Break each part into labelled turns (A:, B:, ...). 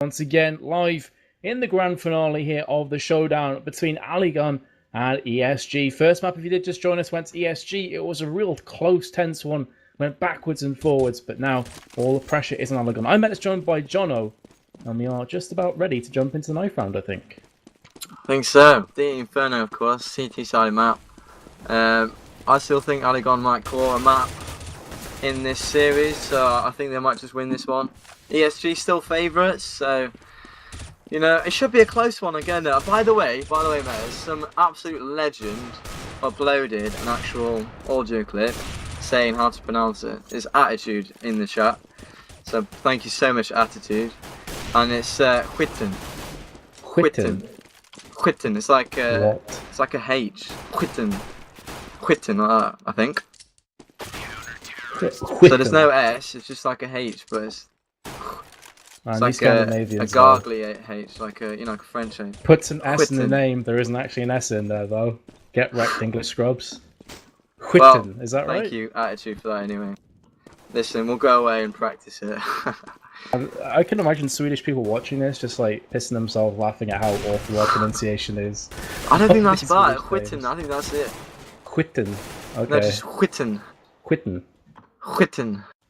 A: once again live in the grand finale here of the showdown between Aligon and ESG. First map, if you did just join us, went to ESG. It was a real close, tense one. Went backwards and forwards, but now all the pressure is on Aligon. I'm joined by Jono, and we are just about ready to jump into the knife round, I think.
B: I think so. The Inferno, of course, CT side map. I still think Aligon might claw a map in this series, so I think they might just win this one. ESG still favourites, so you know it should be a close one again. By the way, mate, some absolute legend uploaded an actual audio clip saying how to pronounce it. It's Attitude in the chat, so thank you so much, Attitude. And it's Whitten. Whitten. It's like it's like a H. Whitten, I think. So there's no S. It's just like a H, but it's like a gargly H, like a like a French H.
A: Puts an S in the name. There isn't actually an S in there though. Get wrecked, English scrubs. Whitten, is that right?
B: Thank you, Attitude, for that anyway. Listen, we'll go away and practice it.
A: I can imagine Swedish people watching this just like pissing themselves laughing at how awful our pronunciation is.
B: I don't think that's bad. Whitten, I think that's it.
A: Whitten. Okay.
B: No, just Whitten. Whitten.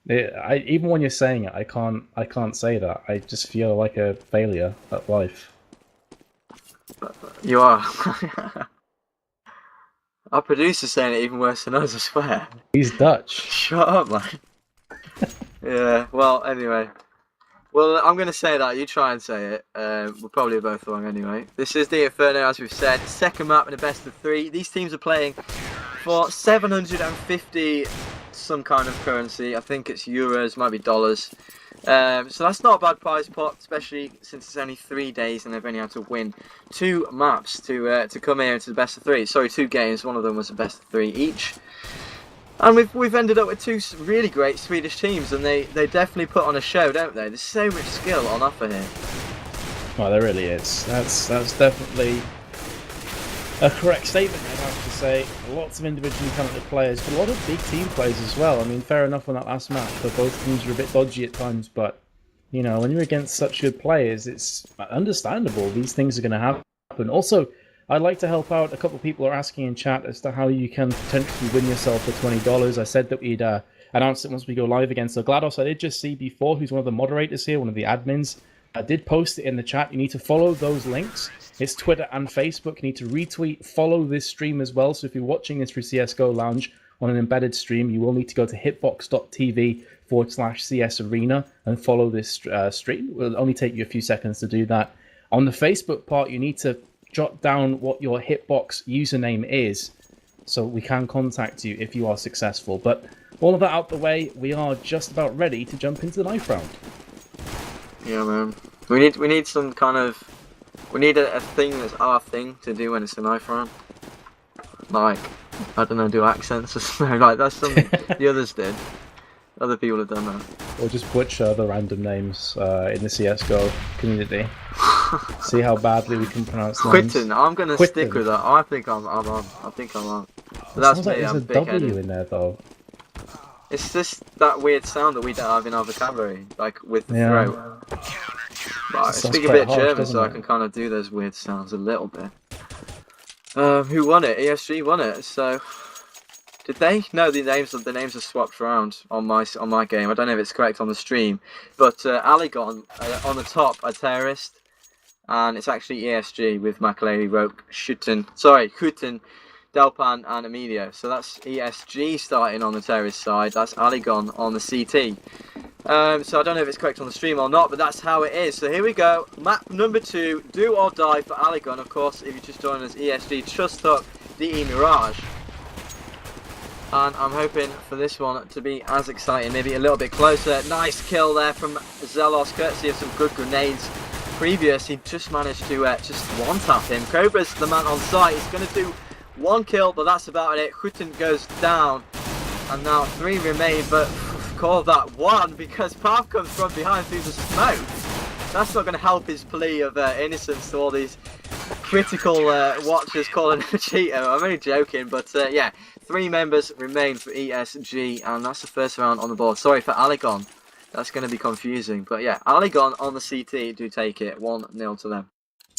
A: Even when you're saying it, I can't say that. I just feel like a failure at life.
B: You are. Our producer's saying it even worse than us, I swear.
A: He's Dutch.
B: Shut up, man. Yeah, well, anyway. Well, I'm going to say that. You try and say it. We're probably both wrong anyway. This is the Inferno, as we've said. Second map in a best of 3. These teams are playing for 750 some kind of currency. I think it's euros, might be dollars. So that's not a bad prize pot, especially since it's only 3 days and they've only had to win 2 maps to come here into the best of 3. Sorry, 2 games. One of them was a best of 3 each. And we've ended up with 2 really great Swedish teams, and they definitely put on a show, don't they? There's so much skill on offer here.
A: Well, there really is. That's definitely a correct statement, I'd have to say. Lots of individually talented players, but a lot of big team players as well. I mean, fair enough on that last match, but both teams were a bit dodgy at times. But, you know, when you're against such good players, it's understandable. These things are going to happen. Also, I'd like to help out. A couple of people are asking in chat as to how you can potentially win yourself for $20. I said that we'd announce it once we go live again. So GLaDOS, I did just see before, who's one of the moderators here, one of the admins, I did post it in the chat. You need to follow those links. It's Twitter and Facebook. You need to retweet, follow this stream as well. So if you're watching this through CSGO Lounge on an embedded stream, you will need to go to hitbox.tv/CS Arena and follow this stream. It will only take you a few seconds to do that. On the Facebook part, you need to jot down what your Hitbox username is so we can contact you if you are successful. But all of that out the way, we are just about ready to jump into the knife round.
B: Yeah, man. We need some kind of... We need a thing that's our thing to do when it's the knife round. Like, I don't know, do accents or something. Like, that's something the others did. Other people have done that.
A: Or just butcher the random names in the CSGO community. See how badly we can pronounce names.
B: Whitten. I'm gonna stick with that. I think I'm on. I think I'm on. But that's me.
A: Like there's
B: I'm
A: a
B: big-headed.
A: W in there though.
B: It's just that weird sound that we don't have in our vocabulary, like with the throat. But I speak a bit German, so I can kind of do those weird sounds a little bit. Who won it? ESG won it. So did they? No, the names are swapped around on my game. I don't know if it's correct on the stream, but Aligon on the top, a terrorist. And it's actually ESG with Makaleli, Roke, Hutten, Delpan, and Emilio. So that's ESG starting on the terrorist side. That's Aligon on the CT. So I don't know if it's correct on the stream or not, but that's how it is. So here we go. Map number 2, do or die for Aligon. Of course, if you just joined us, ESG just took the Mirage. And I'm hoping for this one to be as exciting, maybe a little bit closer. Nice kill there from Zelos, courtesy of some good grenades. Previous, he just managed to just one-tap him. Cobra's the man on site. He's going to do 1 kill, but that's about it. Hutten goes down, and now 3 remain, but call that 1 because Path comes from behind through the smoke. That's not going to help his plea of innocence to all these critical watchers calling him a cheater. I'm only joking, but yeah, 3 members remain for ESG, and that's the first round on the board. Sorry for Aligon. That's going to be confusing. But yeah, Aligon on the CT do take it 1-0 to them.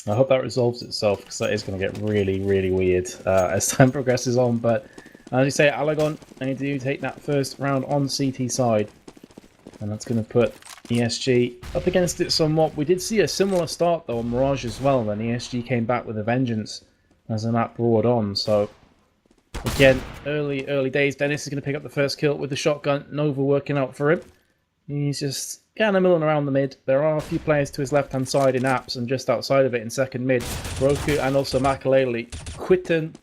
A: I hope that resolves itself, because that is going to get really, really weird as time progresses on. But as you say, Aligon, they do take that first round on CT side. And that's going to put ESG up against it somewhat. We did see a similar start, though, on Mirage as well. Then ESG came back with a vengeance as the map roared on. So, again, early days. Dennis is going to pick up the first kill with the shotgun. Nova working out for him. He's just kind of milling around the mid. There are a few players to his left-hand side in apps and just outside of it in second mid. Roku and also Makalele. Quitten,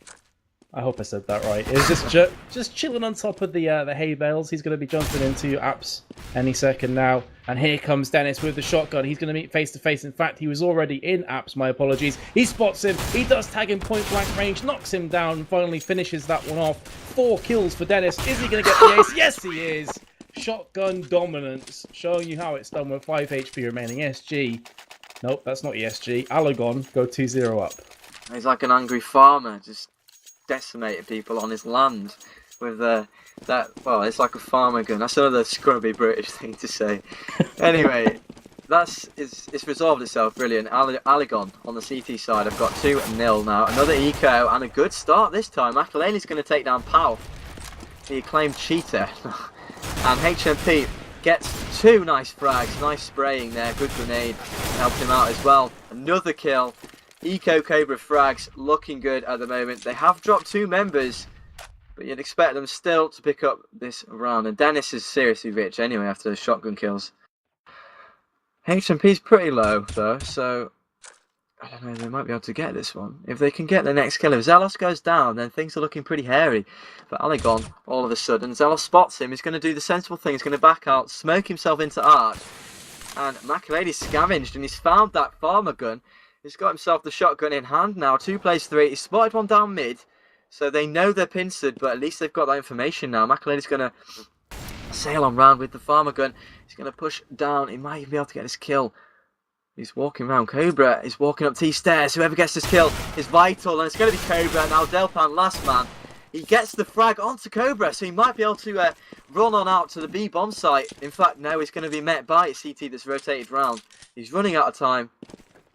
A: I hope I said that right, is just chilling on top of the hay bales. He's going to be jumping into apps any second now. And here comes Dennis with the shotgun. He's going to meet face-to-face. In fact, he was already in apps, my apologies. He spots him. He does tag him point-blank range, knocks him down, and finally finishes that one off. 4 kills for Dennis. Is he going to get the ace? Yes, he is. Shotgun dominance, showing you how it's done with 5 HP remaining. ESG, nope, that's not ESG. Aligon go 2-0 up.
B: He's like an angry farmer, just decimating people on his land with well, it's like a farmer gun. That's another scrubby British thing to say. Anyway, it's resolved itself. Brilliant. Aligon on the CT side. I've got 2-0 now. Another eco and a good start this time. Makalele's going to take down Pal, the acclaimed cheater. And HMP gets 2 nice frags, nice spraying there, good grenade, helped him out as well. Another kill, Eco Cobra frags looking good at the moment. They have dropped 2 members, but you'd expect them still to pick up this round. And Dennis is seriously rich anyway after the shotgun kills. HMP's pretty low though, so I don't know, they might be able to get this one. If they can get the next kill, if Zelos goes down, then things are looking pretty hairy. But Aligon, all of a sudden, Zelos spots him. He's going to do the sensible thing. He's going to back out, smoke himself into Arch. And Makalele's scavenged, and he's found that farmer gun. He's got himself the shotgun in hand now. 2 plays 3. He's spotted one down mid. So they know they're pincered, but at least they've got that information now. Makalele's going to sail on round with the farmer gun. He's going to push down. He might even be able to get this kill. He's walking around. Cobra is walking up T-stairs. Whoever gets this kill is vital. And it's going to be Cobra. Now Delpan, last man. He gets the frag onto Cobra. So he might be able to run on out to the B bomb site. In fact, no, he's going to be met by a CT that's rotated round. He's running out of time.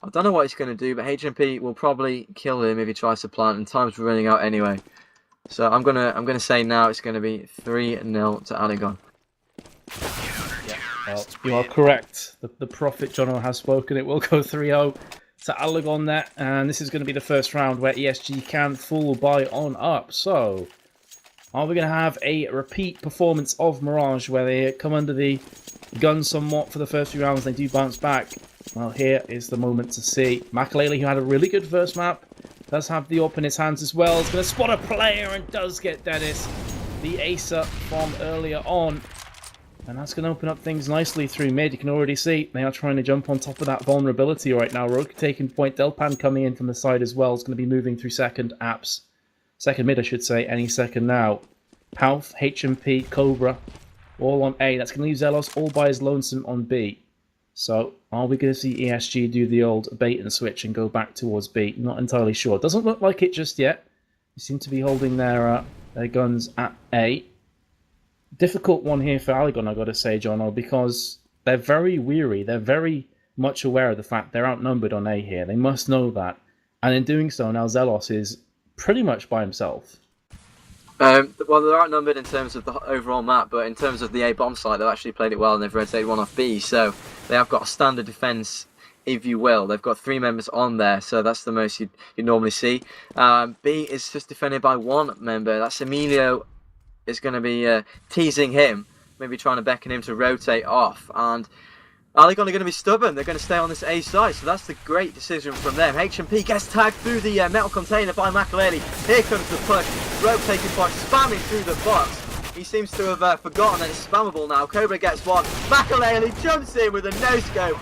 B: I don't know what he's going to do, but HMP will probably kill him if he tries to plant. And time's running out anyway. So I'm gonna say now it's going to be 3-0 to Aligon.
A: Well, you are correct. The prophet Jono has spoken. It will go 3-0 to Aligon there. And this is going to be the first round where ESG can full buy on up. So, are we going to have a repeat performance of Mirage where they come under the gun somewhat for the first few rounds? They do bounce back. Well, here is the moment to see. Makalele, who had a really good first map, does have the AWP in his hands as well. Is going to spot a player and does get Dennis, the acer from earlier on. And that's going to open up things nicely through mid. You can already see they are trying to jump on top of that vulnerability right now. Rogue taking point. Delpan coming in from the side as well. Is going to be moving through second apps. Second mid, I should say, any second now. Half, HMP, Cobra, all on A. That's going to leave Zelos all by his lonesome on B. So, are we going to see ESG do the old bait and switch and go back towards B? Not entirely sure. Doesn't look like it just yet. They seem to be holding their guns at A. Difficult one here for Aligon, I've got to say, Jono, because they're very weary. They're very much aware of the fact they're outnumbered on A here. They must know that. And in doing so, now Zelos is pretty much by himself.
B: Well, they're outnumbered in terms of the overall map, but in terms of the A bomb site, they've actually played it well and they've rotated one off B. So they have got a standard defense, if you will. They've got 3 members on there, so that's the most you'd normally see. B is just defended by 1 member. That's Emilio. Is going to be teasing him, maybe trying to beckon him to rotate off. And Aligon are going to be stubborn. They're going to stay on this A side, so that's the great decision from them. HMP gets tagged through the metal container by Makalele. Here comes the push. Rogue taking point, spamming through the box. He seems to have forgotten that it's spammable now. Cobra gets one. Makalele jumps in with a no-scope.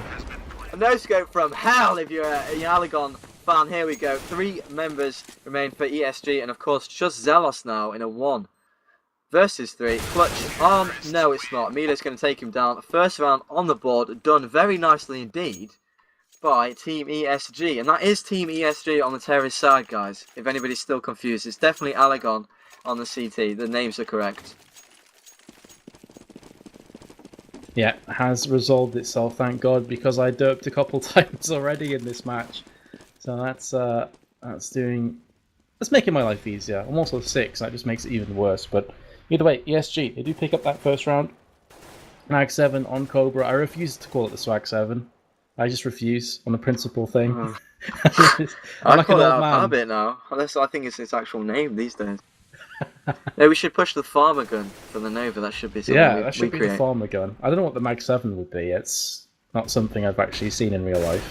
B: A no-scope from hell if you're an Aligon fan. Here we go. 3 members remain for ESG, and of course just Zelos now in a 1 versus 3. Clutch arm. No, it's not. Mila's going to take him down. First round on the board. Done very nicely indeed by Team ESG. And that is Team ESG on the terrorist side, guys. If anybody's still confused. It's definitely Aligon on the CT. The names are correct.
A: Yeah, has resolved itself, thank God, because I derped a couple times already in this match. So that's making my life easier. I'm also 6, that just makes it even worse. But either way, ESG, they do pick up that first round. Mag 7 on Cobra. I refuse to call it the Swag 7. I just refuse on the principle thing.
B: I like call it out of habit now. Unless I think it's its actual name these days. Maybe we should push the farmer gun for the Nova. That should be something
A: that should be the farmer gun. I don't know what the Mag 7 would be. It's not something I've actually seen in real life.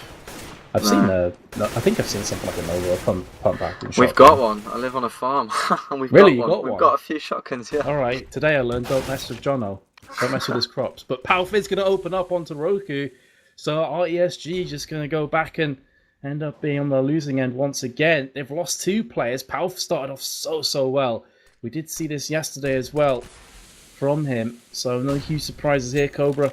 A: I think I've seen something like a Nova pump action.
B: We've got one. I live on a farm. And we've
A: really?
B: got one. We've got a few shotguns, yeah.
A: Alright, today I learned don't mess with Jono. Don't mess with his crops. But Palf is going to open up onto Roku. So our ESG is just going to go back and end up being on the losing end once again. They've lost 2 players. Palf started off so well. We did see this yesterday as well from him. So no huge surprises here, Cobra.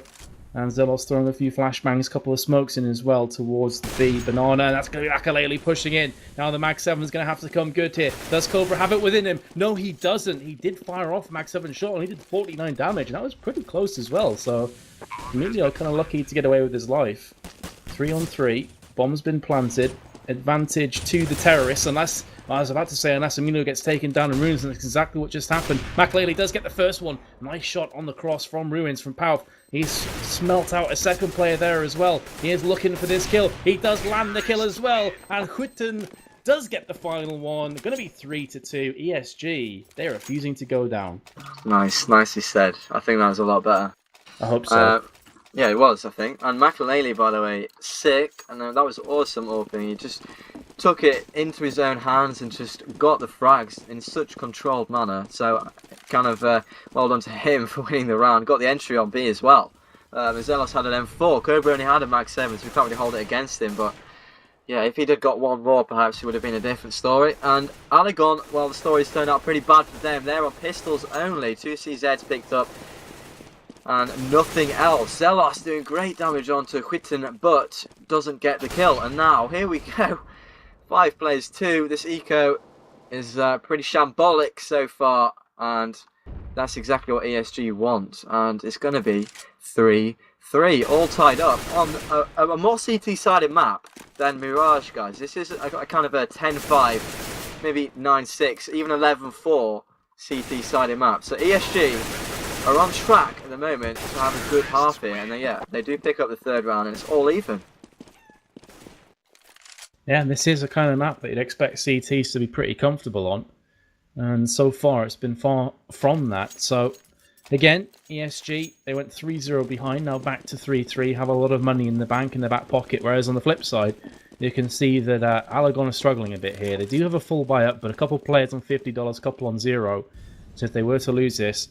A: And Zelos throwing a few flashbangs, a couple of smokes in as well towards the B. Banana, and that's going to be Akalele pushing in. Now the Mag 7 is going to have to come good here. Does Cobra have it within him? No, he doesn't. He did fire off Mag 7 shot, and he did 49 damage, and that was pretty close as well. So Emilio kind of lucky to get away with his life. 3 on 3. Bomb's been planted. Advantage to the terrorists, unless... I was about to say, unless Emilio gets taken down in Ruins, and that's exactly what just happened. Makalele does get the first one. Nice shot on the cross from Ruins, from Palf. He's smelt out a second player there as well. He is looking for this kill. He does land the kill as well. And Huiten does get the final one. Going to be 3-2. ESG, they're refusing to go down.
B: Nice, nicely said. I think that was a lot better.
A: I hope so.
B: Yeah, it was, I think. And Makalele, by the way, sick. And that was awesome opening. He just took it into his own hands and just got the frags in such controlled manner. So, kind of well done to him for winning the round. Got the entry on B as well. Zelos had an M4. Cobra only had a Mag 7, so we can't really hold it against him. But, yeah, if he'd have got one more, perhaps it would have been a different story. And Aligon, well, the story's turned out pretty bad for them. They're on pistols only. 2 CZs picked up. And nothing else. Zelos doing great damage onto Huiten, but doesn't get the kill. And now, here we go. 5 plays 2. This eco is pretty shambolic so far. And that's exactly what ESG want. And it's going to be 3-3. All tied up on a more CT-sided map than Mirage, guys. This is a kind of a 10-5, maybe 9-6, even 11-4 CT-sided map. So ESG are on track at the moment to have a good half here, and they do pick up the 3rd round, and it's all even.
A: Yeah, this is a kind of map that you'd expect CTs to be pretty comfortable on, and so far it's been far from that. So again, ESG, they went 3-0 behind, now back to 3-3, have a lot of money in the bank, in the back pocket, whereas on the flip side, you can see that Aligon is struggling a bit here. They do have a full buy up, but a couple players on $50, a couple on 0, so if they were to lose this,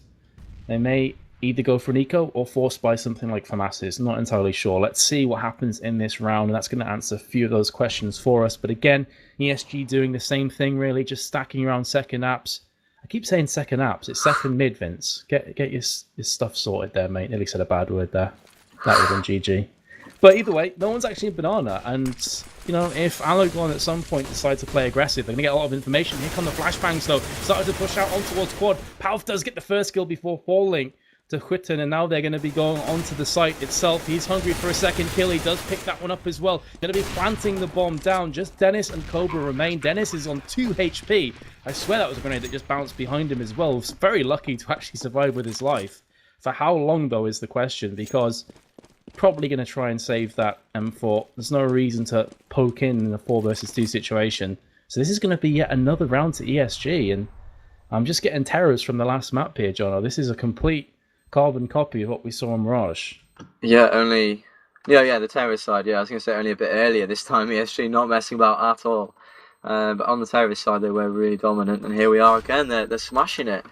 A: they may either go for an eco or force buy something like FAMAS's. Not entirely sure. Let's see what happens in this round, and that's going to answer a few of those questions for us. But again, ESG doing the same thing, really, just stacking around second apps. I keep saying second apps. It's second mid, Vince. Get your stuff sorted there, mate. Nearly said a bad word there. That would have been GG. But either way, no one's actually in Banana, and you know, if Aligon at some point decide to play aggressive, they're going to get a lot of information. Here come the flashbangs though, started to push out on towards quad. Palf does get the first kill before falling to Huiten, and now they're going to be going onto the site itself. He's hungry for a second kill. He does pick that one up as well. Going to be planting the bomb down. Just Dennis and Cobra remain. Dennis is on 2 HP. I swear that was a grenade that just bounced behind him as well. Was very lucky to actually survive with his life. For how long though is the question, because probably going to try and save that M4. There's no reason to poke in a 4 versus 2 situation. So this is going to be yet another round to ESG, and I'm just getting terrors from the last map here, Jono. This is a complete carbon copy of what we saw on Mirage.
B: Yeah, the terrorist side, I was going to say only a bit earlier this time, ESG not messing about at all. But on the terrorist side, they were really dominant, and here we are again, they're smashing it.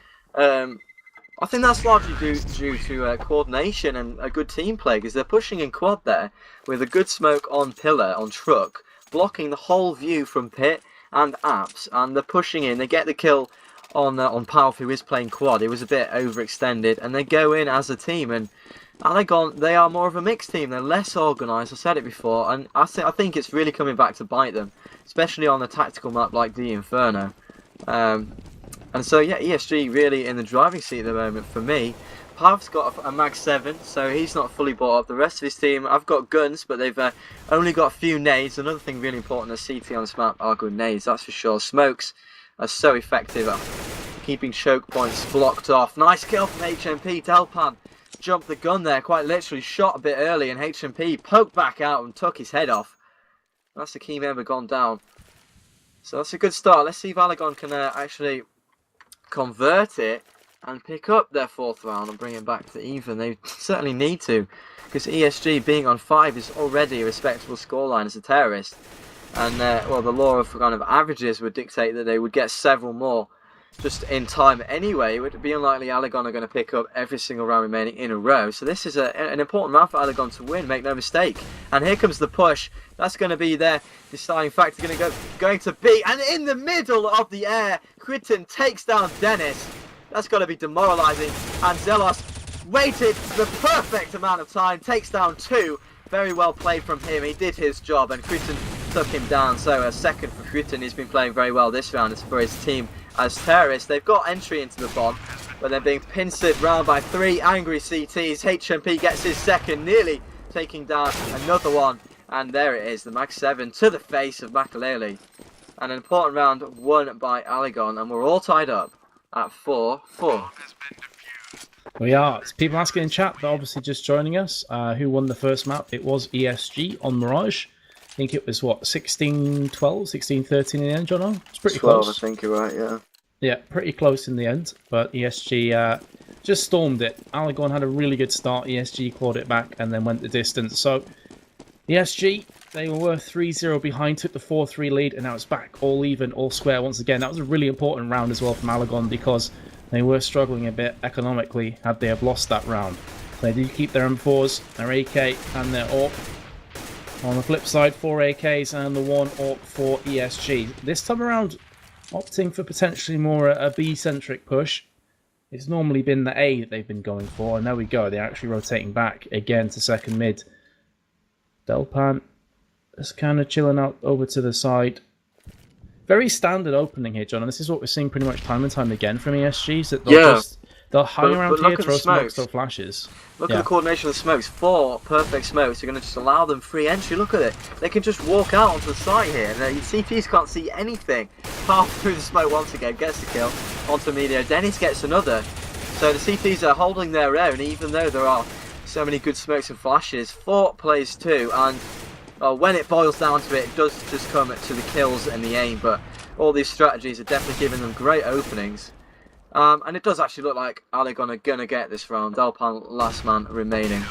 B: I think that's largely due to coordination and a good team play, because they're pushing in quad there with a good smoke on pillar, on truck, blocking the whole view from pit and apps, and they're pushing in. They get the kill on Palf, who is playing quad. He was a bit overextended, and they go in as a team. And Aligon, they are more of a mixed team. They're less organised. I said it before, and I think it's really coming back to bite them, especially on a tactical map like the Inferno. And so, ESG really in the driving seat at the moment for me. Pav's got a mag 7, so he's not fully bought up. The rest of his team, I've got guns, but they've only got a few nades. Another thing really important as CT on this map are good nades, that's for sure. Smokes are so effective at keeping choke points blocked off. Nice kill from HMP. Delpan jumped the gun there, quite literally shot a bit early, and HMP poked back out and took his head off. That's the key member gone down. So that's a good start. Let's see if Aligon can actually convert it and pick up their 4th round and bring it back to even. They certainly need to, because ESG being on 5 is already a respectable scoreline as a terrorist. And well, the law of kind of averages would dictate that they would get several more just in time anyway. It would be unlikely Aligon are going to pick up every single round remaining in a row. So this is an important round for Aligon to win, make no mistake. And here comes the push. That's going to be their deciding factor. Going to be, and in the middle of the air, Quitten takes down Dennis. That's got to be demoralising. And Zelos waited the perfect amount of time, takes down 2. Very well played from him. He did his job, and Quitten took him down. So a second for Quitten. He's been playing very well this round. It's for his team as terrorists. They've got entry into the bomb, but they're being pincered round by 3 angry CTs. HMP gets his second, nearly taking down another one. And there it is, the mag 7 to the face of Makalele. And an important round won by Aligon, and we're all tied up at 4-4.
A: We are. It's people asking in chat, they're obviously just joining us. Who won the first map? It was ESG on Mirage. I think it was, what, 16-12, 16-13 in the end, Jono? It's pretty
B: 12,
A: close.
B: I think you're right, yeah.
A: Yeah, pretty close in the end, but ESG just stormed it. Aligon had a really good start, ESG clawed it back and then went the distance. So, ESG, they were 3-0 behind, took the 4-3 lead, and now it's back all even, all square once again. That was a really important round as well from Aligon because they were struggling a bit economically had they have lost that round. They do keep their M4s, their AK, and their AWP. On the flip side, 4 AKs and the 1 AWP for ESG. This time around, opting for potentially more a B-centric push. It's normally been the A that they've been going for, and there we go. They're actually rotating back again to second mid. Delpan is kind of chilling out over to the side. Very standard opening here, John, and this is what we're seeing pretty much time and time again from ESGs. That they'll hang around here, throw smokes, throw flashes.
B: Look at the coordination of the smokes. 4 perfect smokes are going to just allow them free entry. Look at it. They can just walk out onto the site here. And the CPs can't see anything. Half through the smoke once again. Gets the kill. Onto Emilio. Dennis gets another. So the CPs are holding their own, even though there are so many good smokes and flashes. 4 plays 2. And when it boils down to it, it does just come to the kills and the aim. But all these strategies are definitely giving them great openings. And it does actually look like Aligon are going to get this round. Delpan last man remaining.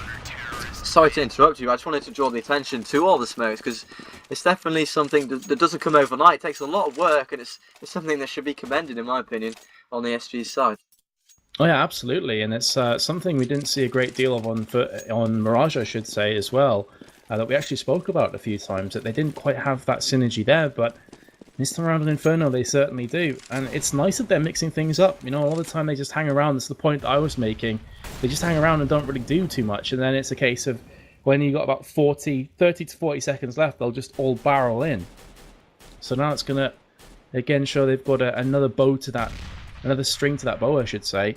B: Sorry to interrupt you, I just wanted to draw the attention to all the smokes because it's definitely something that doesn't come overnight. It takes a lot of work, and it's something that should be commended, in my opinion, on the SG's side.
A: Oh yeah, absolutely, and it's something we didn't see a great deal of on Mirage, I should say, as well, that we actually spoke about a few times, that they didn't quite have that synergy there, but this time around in Inferno, they certainly do. And it's nice that they're mixing things up. You know, a lot of the time they just hang around. That's the point I was making. They just hang around and don't really do too much. And then it's a case of when you got about 30 to 40 seconds left, they'll just all barrel in. So now it's going to, again, show they've got another bow to that, another string to that bow, I should say.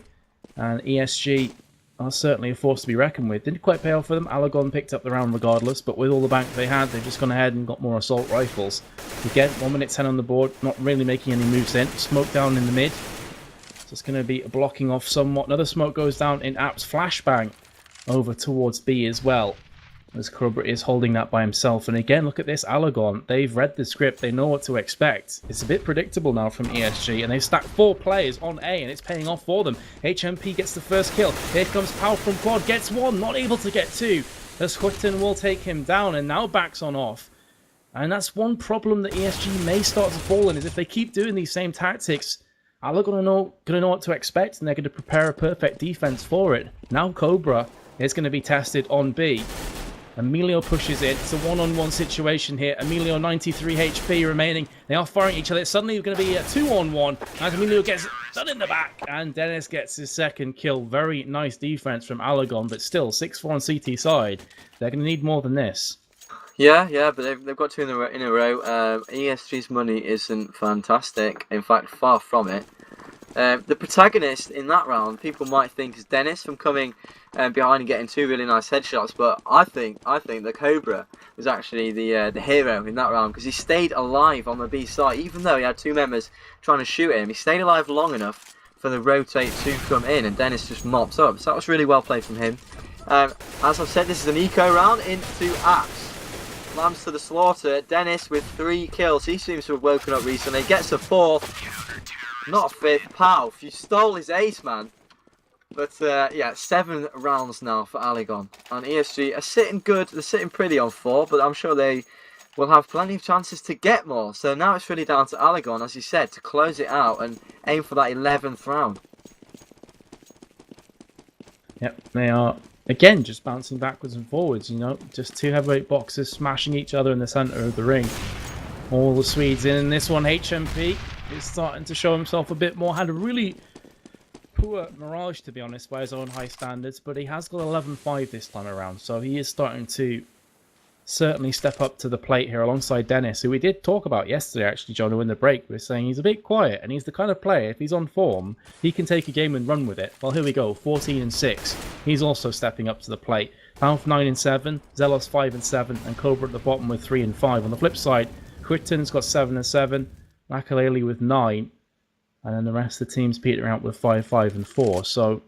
A: And ESG are certainly a force to be reckoned with. Didn't quite pay off for them. Aligon picked up the round regardless, but with all the bank they had, they've just gone ahead and got more assault rifles. Again, 1 minute 10 on the board, not really making any moves in. Smoke down in the mid. So it's going to be blocking off somewhat. Another smoke goes down in App's flashbang over towards B as well, as Krubber is holding that by himself. And again, look at this Aligon. They've read the script. They know what to expect. It's a bit predictable now from ESG, and they've stacked 4 players on A, and it's paying off for them. HMP gets the first kill. Here comes Pau from quad. Gets 1, not able to get 2. As Quitten will take him down, and now backs on off. And that's one problem that ESG may start to fall in, is if they keep doing these same tactics, Aligon are going to know what to expect, and they're going to prepare a perfect defense for it. Now Cobra is going to be tested on B. Emilio pushes in. It's a one-on-one situation here. Emilio 93 HP remaining. They are firing each other. It's suddenly going to be a 2-on-1 as Emilio gets done in the back. And Dennis gets his second kill. Very nice defense from Aligon, but still 6-4 on CT side. They're going to need more than this.
B: Yeah, but they've got 2 in a row. ESG's money isn't fantastic. In fact, far from it. The protagonist in that round, people might think is Dennis from coming behind and getting 2 really nice headshots, but I think the Cobra was actually the hero in that round, because he stayed alive on the B site, even though he had 2 members trying to shoot him. He stayed alive long enough for the rotate to come in, and Dennis just mopped up. So that was really well played from him. As I've said, this is an eco round into apps. Lambs to the slaughter. Dennis with 3 kills. He seems to have woken up recently. Gets a 4th. Not a 5th. Pow. You stole his ace, man. But yeah, 7 rounds now for Aligon. And ESG are sitting good. They're sitting pretty on 4, but I'm sure they will have plenty of chances to get more. So now it's really down to Aligon, as you said, to close it out and aim for that 11th round.
A: Yep, they are, again, just bouncing backwards and forwards, you know. Just 2 heavyweight boxers smashing each other in the centre of the ring. All the Swedes in this one. HMP is starting to show himself a bit more. Had a really poor Mirage, to be honest, by his own high standards, but he has got 11-5 this time around, so he is starting to certainly step up to the plate here alongside Dennis, who we did talk about yesterday, actually, John, in the break. We were saying he's a bit quiet, and he's the kind of player, if he's on form, he can take a game and run with it. Well, here we go, 14-6. He's also stepping up to the plate. Alf 9-7, Zelos 5-7, and Cobra at the bottom with 3-5. On the flip side, Quitten's got 7-7, Makalele with 9, and then the rest of the team's petering out with 5-4. So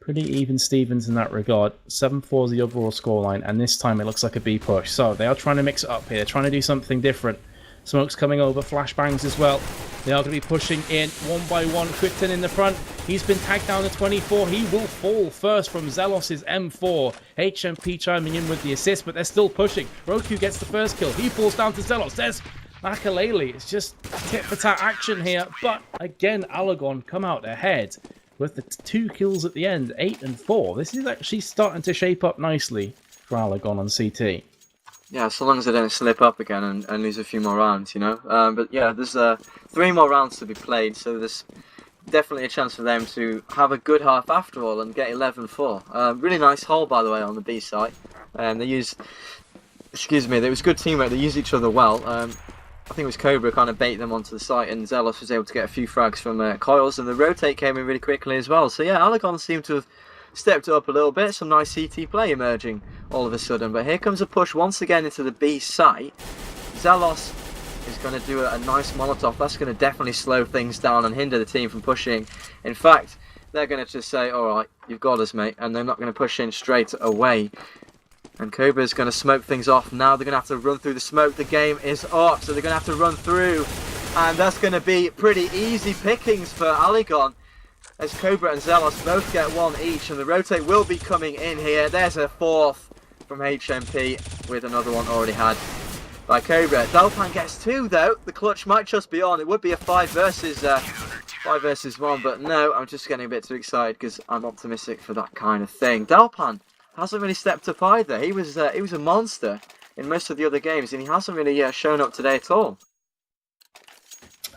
A: pretty even Stevens in that regard. 7-4 is the overall scoreline, and this time it looks like a B push. So they are trying to mix it up here. They're trying to do something different. Smoke's coming over, flashbangs as well. They are going to be pushing in one by one. Quitten in the front. He's been tagged down to 24. He will fall first from Zelos's M4. HMP chiming in with the assist, but they're still pushing. Roku gets the first kill. He falls down to Zelos. There's Makalele. It's just tit-for-tat action here. But again, Aligon come out ahead with the 2 kills at the end, 8-4. This is actually starting to shape up nicely for Aligon on CT.
B: Yeah, so long as they don't slip up again and lose a few more rounds, you know. But yeah, there's 3 more rounds to be played, so there's definitely a chance for them to have a good half after all and get 11-4. Really nice hole, by the way, on the B side. They use, there was good teamwork. They use each other well. I think it was Cobra kind of bait them onto the site, and Zelos was able to get a few frags from Coils, and the rotate came in really quickly as well. So yeah, Aligon seemed to have stepped up a little bit. Some nice CT play emerging all of a sudden. But here comes a push once again into the B site. Zelos is going to do a nice Molotov. That's going to definitely slow things down and hinder the team from pushing. In fact, they're going to just say, alright, you've got us, mate, and they're not going to push in straight away. And Cobra's going to smoke things off. Now they're going to have to run through the smoke. The game is up, so they're going to have to run through. And that's going to be pretty easy pickings for Aligon, as Cobra and Zelos both get 1 each. And the rotate will be coming in here. There's a 4th from HMP, with another one already had by Cobra. Delpan gets 2 though. The clutch might just be on. It would be a 5 versus 1, but no, I'm just getting a bit too excited because I'm optimistic for that kind of thing. Delpan hasn't really stepped up either. He was a monster in most of the other games, and he hasn't really shown up today at all.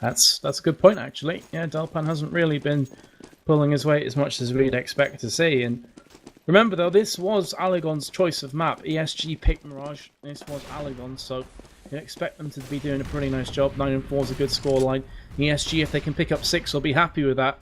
A: That's a good point, actually. Yeah, Delpan hasn't really been pulling his weight as much as we'd expect to see. And remember, though, this was Aligon's choice of map. ESG picked Mirage. This was Aligon, so you expect them to be doing a pretty nice job. 9-4 is a good scoreline. ESG, if they can pick up 6, will be happy with that.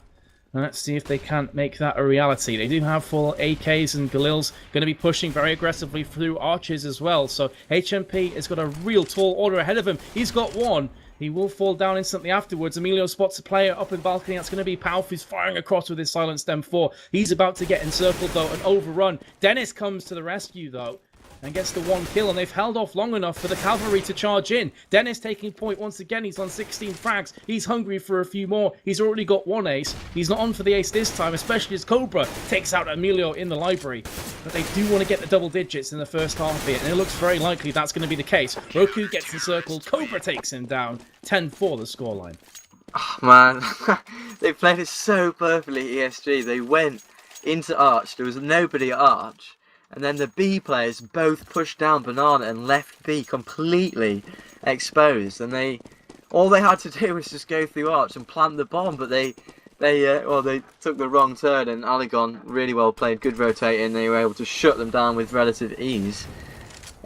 A: And let's see if they can't make that a reality. They do have full AKs, and Galil's going to be pushing very aggressively through arches as well. So HMP has got a real tall order ahead of him. He's got 1. He will fall down instantly afterwards. Emilio spots a player up in balcony. That's going to be Palf, who's firing across with his silenced M4. He's about to get encircled, though, and overrun. Dennis comes to the rescue, though, and gets the 1 kill, and they've held off long enough for the cavalry to charge in. Dennis taking point once again. He's on 16 frags. He's hungry for a few more. He's already got 1 ace. He's not on for the ace this time, especially as Cobra takes out Emilio in the library. But they do want to get the double digits in the first half here, and it looks very likely that's going to be the case. Roku gets encircled. Cobra takes him down. 10-4 the scoreline.
B: Oh, man. They played it so perfectly, ESG. They went into Arch. There was nobody at Arch. And then the B players both pushed down Banana and left B completely exposed. And all they had to do was just go through Arch and plant the bomb. But they took the wrong turn, and Aligon really well played, good rotating. They were able to shut them down with relative ease.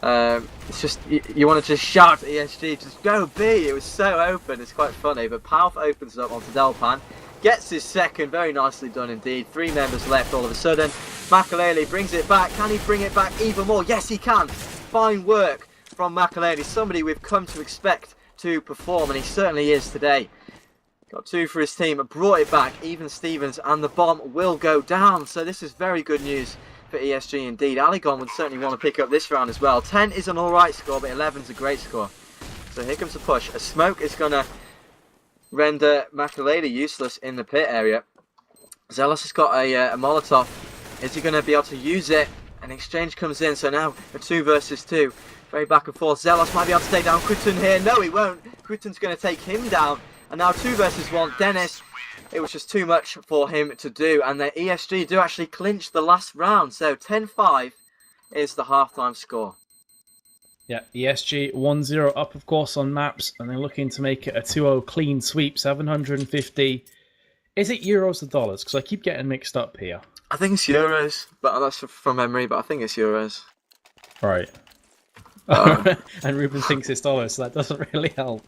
B: It's just, you want to just shout at ESG, just go B. It was so open, it's quite funny. But Palf opens up onto Delpan. Gets his second. Very nicely done indeed. 3 members left all of a sudden. Makalele brings it back. Can he bring it back even more? Yes, he can. Fine work from Makalele. Somebody we've come to expect to perform, and he certainly is today. Got 2 for his team, brought it back. Even Stevens, and the bomb will go down. So this is very good news for ESG indeed. Aligon would certainly want to pick up this round as well. 10 is an alright score, but 11 is a great score. So here comes the push. A smoke is going to render Makalele useless in the pit area. Zealous has got a Molotov. Is he going to be able to use it? An exchange comes in, so now a 2 versus 2. Very back and forth. Zealous might be able to take down Quitten here. No, he won't. Quitten's going to take him down. And now 2 versus 1. Dennis, it was just too much for him to do. And the ESG do actually clinch the last round. So 10-5 is the halftime score.
A: Yeah, ESG 1-0 up, of course, on maps. And they're looking to make it a 2-0 clean sweep. 750. Is it euros or dollars? Because I keep getting mixed up here.
B: I think it's euros, but that's from memory, but I think it's euros.
A: Right. And Ruben thinks it's dollars, so that doesn't really help.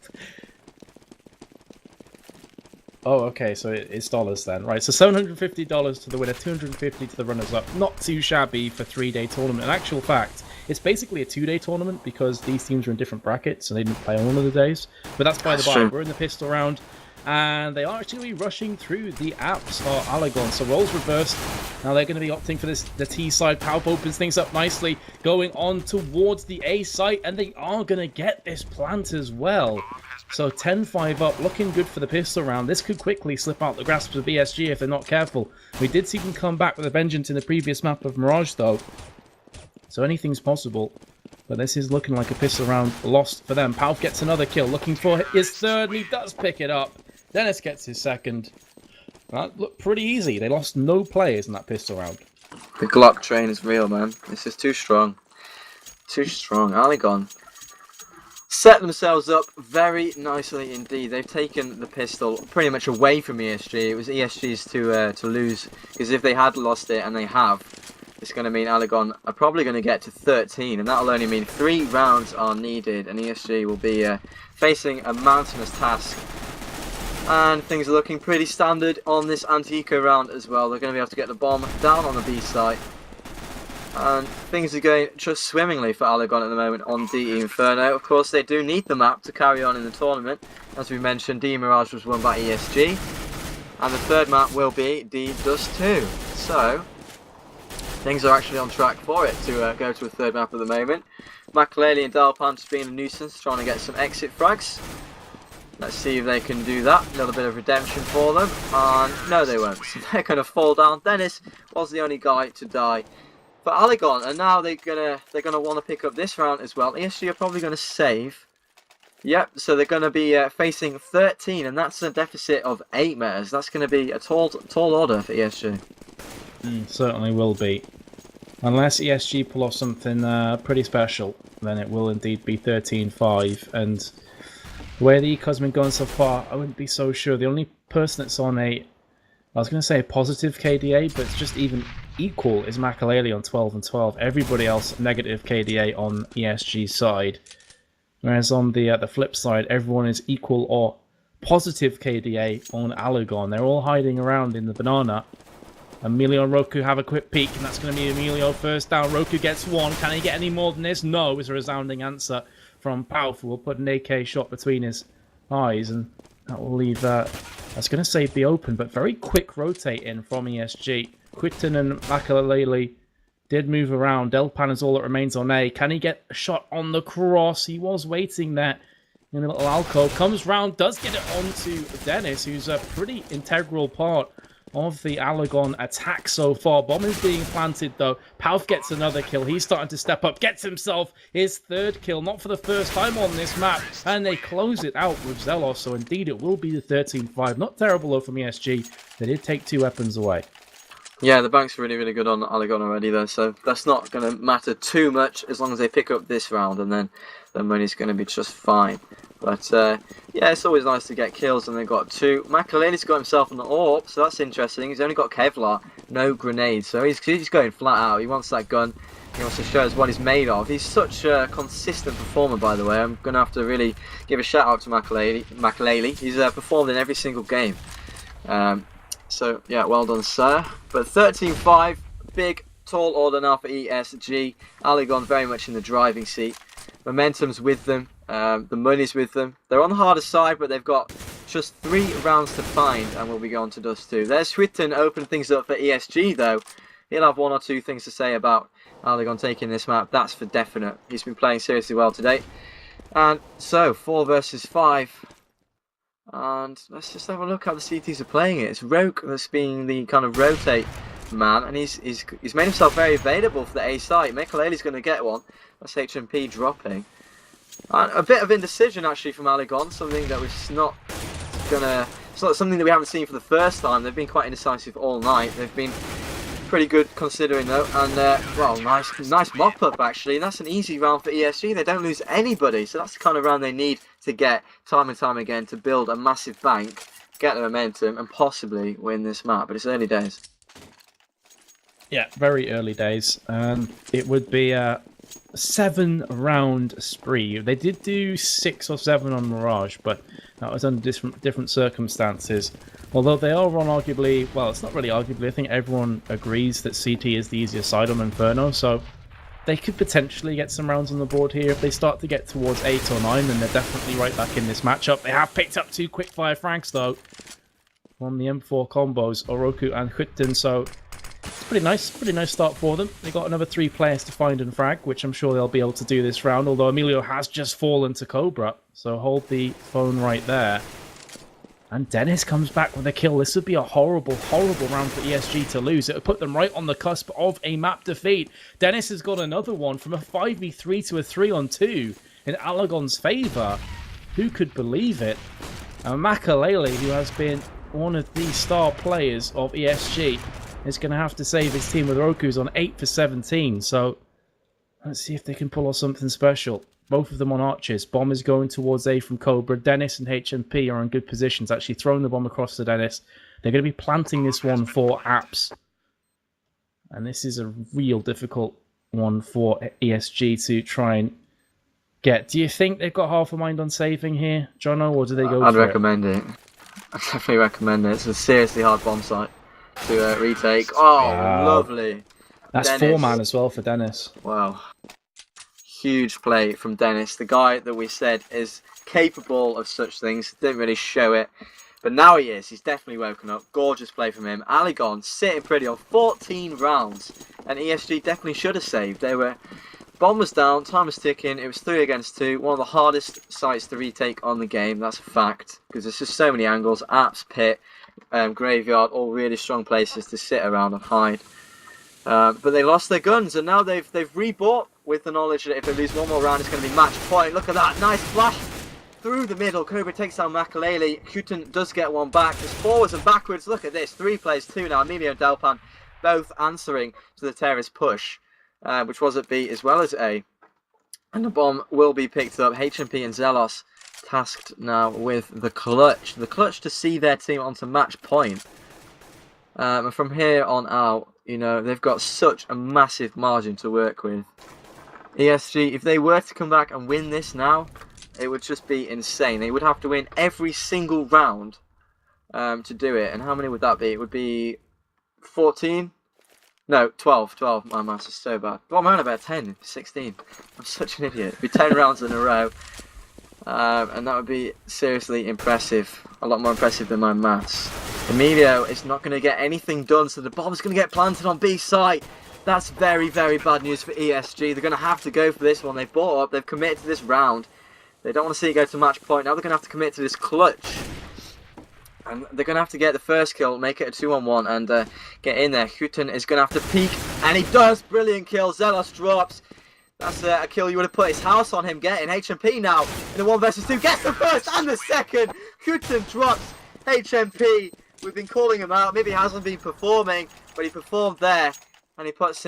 A: Oh, okay, so it's dollars then. Right, so $750 to the winner, $250 to the runners-up. Not too shabby for a 3-day tournament. In actual fact, it's basically a 2-day tournament because these teams are in different brackets, so they didn't play on one of the days. But that's by the by. We're in the pistol round. And they are actually rushing through the apps for Aligon. So roles reversed. Now they're going to be opting for the T side. Palp opens things up nicely, going on towards the A site, and they are going to get this plant as well. So 10-5 up, looking good for the pistol round. This could quickly slip out the grasp of ESG if they're not careful. We did see them come back with a vengeance in the previous map of Mirage though. So anything's possible. But this is looking like a pistol round lost for them. Palp gets another kill, looking for his third, and he does pick it up. Dennis gets his second. That looked pretty easy. They lost no players in that pistol round.
B: The Glock train is real, man. This is too strong. Too strong. Aligon set themselves up very nicely indeed. They've taken the pistol pretty much away from ESG. It was ESG's to lose, because if they had lost it, and they have, it's going to mean Aligon are probably going to get to 13, and that'll only mean 3 rounds are needed, and ESG will be facing a mountainous task. And things are looking pretty standard on this anti-eco round as well. They're going to be able to get the bomb down on the B site. And things are going just swimmingly for Aligon at the moment on DE Inferno. Of course, they do need the map to carry on in the tournament. As we mentioned, D Mirage was won by ESG. And the third map will be D Dust 2. So, things are actually on track for it to go to a third map at the moment. Makalele and Dalpan just being a nuisance, trying to get some exit frags. Let's see if they can do that. A little bit of redemption for them. And no, they won't. So they're going to fall down. Dennis was the only guy to die for Aligon. And now they're gonna want to pick up this round as well. ESG are probably going to save. Yep, so they're going to be facing 13. And that's a deficit of 8 meters. That's going to be a tall order for ESG.
A: Certainly will be. Unless ESG pull off something pretty special, then it will indeed be 13-5. And the way the Eco's been going so far, I wouldn't be so sure. The only person that's on I was going to say a positive KDA, but it's just even equal, is Makalele on 12 and 12. Everybody else negative KDA on ESG's side. Whereas on the flip side, everyone is equal or positive KDA on Aligon. They're all hiding around in the banana. Emilio and Roku have a quick peek, and that's going to be Emilio first down. Roku gets one. Can he get any more than this? No, is a resounding answer from Powerful. Will put an AK shot between his eyes, and that will leave, I was going to say be open, but very quick rotating from ESG. Quitten and Makalele did move around. Delpan is all that remains on A. Can he get a shot on the cross? He was waiting there in a little alcove. Comes round, does get it onto Dennis, who's a pretty integral part of the Aligon attack so far. Bomb is being planted though. Palf gets another kill. He's starting to step up. Gets himself his third kill. Not for the first time on this map. And they close it out with Zelos. So indeed it will be the 13-5. Not terrible though from ESG. They did take 2 weapons away.
B: Yeah, the bank's really, really good on Aligon already though. So that's not going to matter too much as long as they pick up this round. And then the money's going to be just fine. But yeah, it's always nice to get kills, and they've got 2. Makalele's got himself an AWP, so that's interesting. He's only got Kevlar, no grenades, so he's going flat out. He wants that gun. He wants to show us what he's made of. He's such a consistent performer, by the way. I'm going to have to really give a shout out to Makalele. He's performed in every single game. So yeah, well done, sir. But 13-5, big, tall order now for ESG. Aligon very much in the driving seat. Momentum's with them. The money's with them. They're on the harder side, but they've got just 3 rounds to find, and we'll be going to Dust 2. There's Schwitten open things up for ESG, though. He'll have 1 or 2 things to say about Aligon taking this map. That's for definite. He's been playing seriously well today. And so, 4 versus 5. And let's just have a look how the CTs are playing it. It's Roke that's being the kind of rotate man, and he's made himself very available for the A site. Mikelele's going to get one. That's HMP dropping. And a bit of indecision actually from Aligon, something that was not gonna. It's not something that we haven't seen for the first time. They've been quite indecisive all night. They've been pretty good considering though, and well, nice mop up actually. And that's an easy round for ESG. They don't lose anybody, so that's the kind of round they need to get time and time again to build a massive bank, get the momentum, and possibly win this map. But it's early days.
A: Yeah, very early days. It would be a 7-round spree. They did do 6 or 7 on Mirage, but that was under different circumstances. Although they are on arguably, well, it's not really arguably, I think everyone agrees that CT is the easier side on Inferno, so they could potentially get some rounds on the board here. If they start to get towards 8 or 9, then they're definitely right back in this matchup. They have picked up 2 quick-fire frags, though, on the M4 combos, Oroku and Hutten, so it's pretty nice start for them. They got another 3 players to find and frag, which I'm sure they'll be able to do this round, although Emilio has just fallen to Cobra, so hold the phone right there. And Dennis comes back with a kill. This would be a horrible, horrible round for ESG to lose. It would put them right on the cusp of a map defeat. Dennis has got another one from a 5v3 to a 3-on-2 in Aligon's favour. Who could believe it? And Makelele, who has been one of the star players of ESG, is going to have to save his team with Roku's on 8 for 17. So let's see if they can pull off something special. Both of them on arches. Bomb is going towards A from Cobra. Dennis and HMP are in good positions. Actually throwing the bomb across to Dennis. They're going to be planting this one for Apps. And this is a real difficult one for ESG to try and get. Do you think they've got half a mind on saving here, Jono, or do they go
B: I'd
A: for
B: recommend it? I'd definitely recommend it. It's a seriously hard bomb site to retake. Oh, wow. Lovely.
A: That's Dennis. 4-man as well for Dennis.
B: Wow. Huge play from Dennis, the guy that we said is capable of such things. Didn't really show it, but now he is. He's definitely woken up. Gorgeous play from him. Aligon sitting pretty on 14 rounds, and ESG definitely should have saved. They were, bomb was down, time was ticking. It was 3 against 2. One of the hardest sites to retake on the game. That's a fact, because there's just so many angles. Apps, pit, graveyard, all really strong places to sit around and hide. But they lost their guns, and now they've rebought with the knowledge that if they lose one more round, it's going to be match point. Look at that, nice flash through the middle. Cobra takes down Makelele. Hutten does get one back. Just forwards and backwards. Look at this, 3 plays 2 now. Emilio and Delpan both answering to the terrorist push, which was at B as well as A. And the bomb will be picked up. HMP and Zelos tasked now with the clutch. The clutch to see their team onto match point. And from here on out, you know, they've got such a massive margin to work with. ESG, if they were to come back and win this now, it would just be insane. They would have to win every single round to do it. And how many would that be? It would be 14? No, 12. 12. My maths is so bad. Well, I'm on about 10. 16. I'm such an idiot. It'd be 10 rounds in a row. And that would be seriously impressive. A lot more impressive than my maths. Emilio is not going to get anything done, so the bomb's going to get planted on B site. That's very, very bad news for ESG. They're going to have to go for this one. They've bought up. They've committed to this round. They don't want to see it go to match point. Now they're going to have to commit to this clutch. And they're going to have to get the first kill, make it a 2-on-1, and get in there. Hutten is going to have to peek, and he does. Brilliant kill. Zelos drops. That's a kill you would have put his house on him getting. HMP now in a 1 versus 2. Gets the first and the second. Hutten drops HMP. We've been calling him out. Maybe he hasn't been performing, but he performed there. And he puts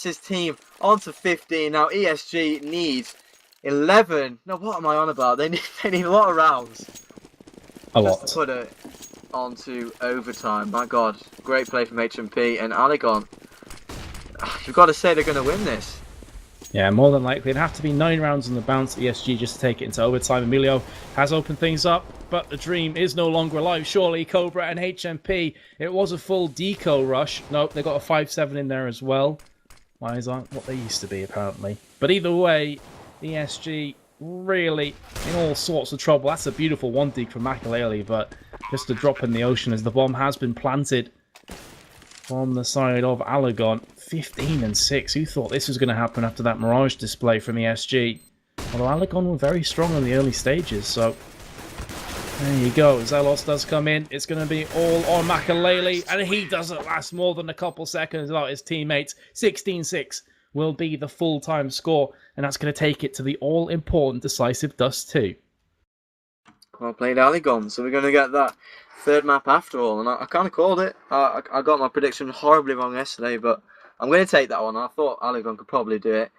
B: his team onto 15. Now ESG needs 11. No, what am I on about? They need a lot of rounds.
A: A lot.
B: Just to put it onto overtime. My God, great play from HMP and Aligon. You've got to say they're going to win this.
A: Yeah, more than likely. It'd have to be 9 rounds on the bounce ESG just to take it into overtime. Emilio has opened things up, but the dream is no longer alive. Surely Cobra and HMP. It was a full deco rush. Nope, they got a 5-7 in there as well. Wise aren't what they used to be, apparently. But either way, ESG really in all sorts of trouble. That's a beautiful one deke from Makalele, but just a drop in the ocean as the bomb has been planted from the side of Aligon. 15-6. Who thought this was going to happen after that Mirage display from ESG? Although Aligon were very strong in the early stages, so there you go. Zelos does come in. It's going to be all on Makalele, and he doesn't last more than a couple seconds without his teammates. 16-6 will be the full-time score, and that's going to take it to the all-important decisive Dust 2.
B: Well played, Aligon. So we're going to get that third map after all, and I kind of called it. I got my prediction horribly wrong yesterday, but I'm going to take that one. I thought Aligon could probably do it.